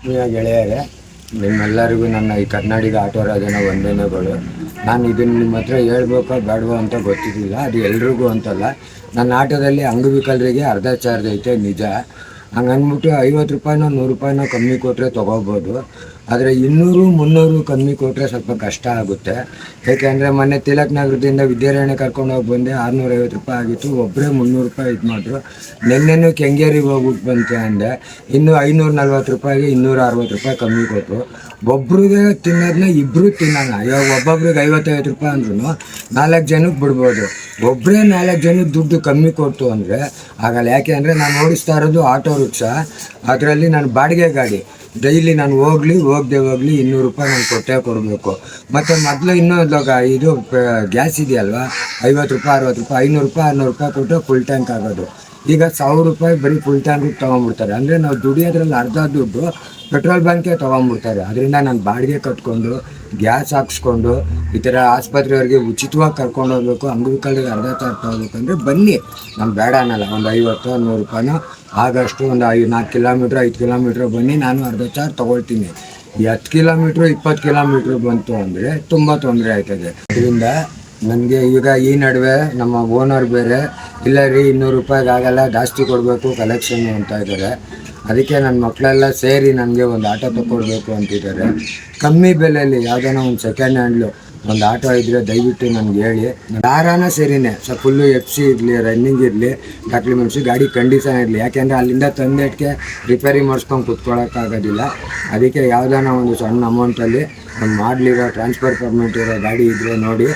ಗೆಳೆಯರೇ, ನಿಮ್ಮೆಲ್ಲರಿಗೂ ನನ್ನ ಈ ಕರ್ನಾಟಕ ಆಟೋ ರಾಜನ ವಂದನೆಗಳು. ನಾನು ಇದನ್ನು ನಿಮ್ಮ ಹತ್ರ ಹೇಳ್ಬೇಕೋ ಬೇಡವೋ ಅಂತ ಗೊತ್ತಿದ್ದಿಲ್ಲ. ಅದು ಎಲ್ರಿಗೂ ಅಂತಲ್ಲ. ನನ್ನ ಆಟೋದಲ್ಲಿ ಅಂಗವಿಕಲರಿಗೆ ಅರ್ಧ ಚಾರ್ಜ್ ಐತೆ ನಿಜ. ಹಂಗಂದ್ಬಿಟ್ಟು 50 ರೂಪಾಯಿನೋ 100 ರೂಪಾಯಿನೋ ಕಮ್ಮಿ ಕೊಟ್ಟರೆ ತೊಗೋಬೋದು. ಆದರೆ 200-300 ಕಮ್ಮಿ ಕೊಟ್ಟರೆ ಸ್ವಲ್ಪ ಕಷ್ಟ ಆಗುತ್ತೆ. ಯಾಕೆಂದರೆ ಮೊನ್ನೆ ತಿಲಕ್ ನಗರದಿಂದ ವಿದ್ಯಾರಣ್ಯ ಕರ್ಕೊಂಡೋಗಿ ಬಂದೆ, 650 ರೂಪಾಯಿ ಆಗಿತ್ತು. ಒಬ್ಬರೇ 300 ರೂಪಾಯಿ ಇದು ಮಾಡಿದ್ರು. ನಿನ್ನೆನೂ ಕೆಂಗೇರಿಗೆ ಹೋಗ್ಬಿಟ್ಟು ಬಂತೆ ಅಂದೆ, ಇನ್ನೂ 540 ರೂಪಾಯಿಗೆ 260 ರೂಪಾಯಿ ಕಮ್ಮಿ ಕೊಟ್ಟರು. ಒಬ್ರಿಗೆ ತಿನ್ನೋದನ್ನ ಇಬ್ಬರು ತಿನ್ನೋಣ. ಇವಾಗ ಒಬ್ಬೊಬ್ರಿಗೆ 50-50 ರೂಪಾಯಿ ಅಂದ್ರೂ 4 ಜನಕ್ಕೆ ಬಿಡ್ಬೋದು. ಒಬ್ಬರೇ 4 ಜನಕ್ಕೆ ದುಡ್ಡು ಕಮ್ಮಿ ಕೊಡ್ತು ಅಂದರೆ ಆಗಲ್ಲ. ಯಾಕೆ ಅಂದರೆ ನಾನು ಓಡಿಸ್ತಾ ಇರೋದು ಆಟೋ ರಿಕ್ಷಾ. ಅದರಲ್ಲಿ ನಾನು ಬಾಡಿಗೆ ಗಾಡಿ. ಡೈಲಿ ನಾನು ಹೋಗಲಿ 200 ರೂಪಾಯಿ ನಾನು ಕೊಟ್ಟೇ ಕೊಡಬೇಕು. ಮತ್ತು ಮೊದಲು ಇದು ಗ್ಯಾಸ್ ಇದೆಯಲ್ವ, 50 ರೂಪಾಯಿ 60 ರೂಪಾಯಿ 500 ರೂಪಾಯಿ 600 ರೂಪಾಯಿ ಕೊಟ್ಟರೆ ಫುಲ್ ಟ್ಯಾಂಕ್ ಆಗೋದು. ಈಗ 1000 ರೂಪಾಯಿ ಬರೀ ಫುಲ್ ಟ್ಯಾಂಕಿಗೆ ತೊಗೊಂಡ್ಬಿಡ್ತಾರೆ. ಅಂದರೆ ನಾವು ದುಡಿಯೋದ್ರಲ್ಲಿ ಅರ್ಧ ದುಡ್ಡು ಪೆಟ್ರೋಲ್ ಬಂಕ್ಗೆ ತೊಗೊಂಡ್ಬಿಡ್ತಾರೆ. ಅದರಿಂದ ನಾನು ಬಾಡಿಗೆ ಕಟ್ಕೊಂಡು ಗ್ಯಾಸ್ ಹಾಕ್ಸ್ಕೊಂಡು ಈ ಥರ ಆಸ್ಪತ್ರೆಯವ್ರಿಗೆ ಉಚಿತವಾಗಿ ಕರ್ಕೊಂಡು ಹೋಗ್ಬೇಕು. ಅಂಗವಿಕಲರಿಗೆ ಅರ್ಧ ಚಾರ್ಜ್ ತೊಗೋಬೇಕಂದ್ರೆ ಬನ್ನಿ, ನಾನು ಬೇಡ ಅನ್ನಲ್ಲ. ಒಂದು 50-100 ರೂಪಾಯಿನೋ ಆಗಷ್ಟು ಒಂದು 4 ಕಿಲೋಮೀಟ್ರ್ 5 ಕಿಲೋಮೀಟ್ರ್ ಬನ್ನಿ, ನಾನು ಅರ್ಧ ಚಾರ್ಜ್ ತೊಗೊಳ್ತೀನಿ. 10 ಕಿಲೋಮೀಟ್ರು 20 ಕಿಲೋಮೀಟ್ರ್ ಬಂತು ಅಂದರೆ ತುಂಬ ತೊಂದರೆ ಆಯ್ತದೆ. ಅದರಿಂದ ನನಗೆ ಈಗ ಈ ನಡುವೆ ನಮ್ಮ ಓನರ್ ಬೇರೆ ಇಲ್ಲ ರೀ 200 ರೂಪಾಯಿಗೆ ಆಗಲ್ಲ, ಜಾಸ್ತಿ ಕೊಡಬೇಕು ಕಲೆಕ್ಷನ್ನು ಅಂತ ಇದ್ದಾರೆ. ಅದಕ್ಕೆ ನನ್ನ ಮಕ್ಕಳೆಲ್ಲ ಸೇರಿ ನನಗೆ ಒಂದು ಆಟೋ ತಗೊಳ್ಬೇಕು ಅಂತಿದ್ದಾರೆ. ಕಮ್ಮಿ ಬೆಲೆಯಲ್ಲಿ ಯಾವುದಾನ ಒಂದು ಸೆಕೆಂಡ್ ಹ್ಯಾಂಡ್ಲು ಒಂದು ಆಟೋ ಇದ್ದರೆ ದಯವಿಟ್ಟು ನನಗೆ ಹೇಳಿ. ಯಾರಾನ ಸರಿನೇ ಫುಲ್ಲು FC ಇರಲಿ, ರನ್ನಿಂಗ್ ಇರಲಿ, ಡಾಕ್ಯುಮೆಂಟ್ಸು, ಗಾಡಿ ಕಂಡೀಷನ್ ಇರಲಿ. ಯಾಕೆಂದರೆ ಅಲ್ಲಿಂದ ತಂದೆಟ್ಗೆ ರಿಪೇರಿ ಮಾಡಿಸ್ಕೊಂಡು ಕುತ್ಕೊಳ್ಳೋಕ್ಕಾಗೋದಿಲ್ಲ. ಅದಕ್ಕೆ ಯಾವುದಾನ ಒಂದು ಸಣ್ಣ ಅಮೌಂಟಲ್ಲಿ ಒಂದು ಮಾಡಲಿರೋ ಟ್ರಾನ್ಸ್ಫರ್ ಪರ್ಮಿಟ್ ಇರೋ ಗಾಡಿ ಇದ್ದರೆ ನೋಡಿ.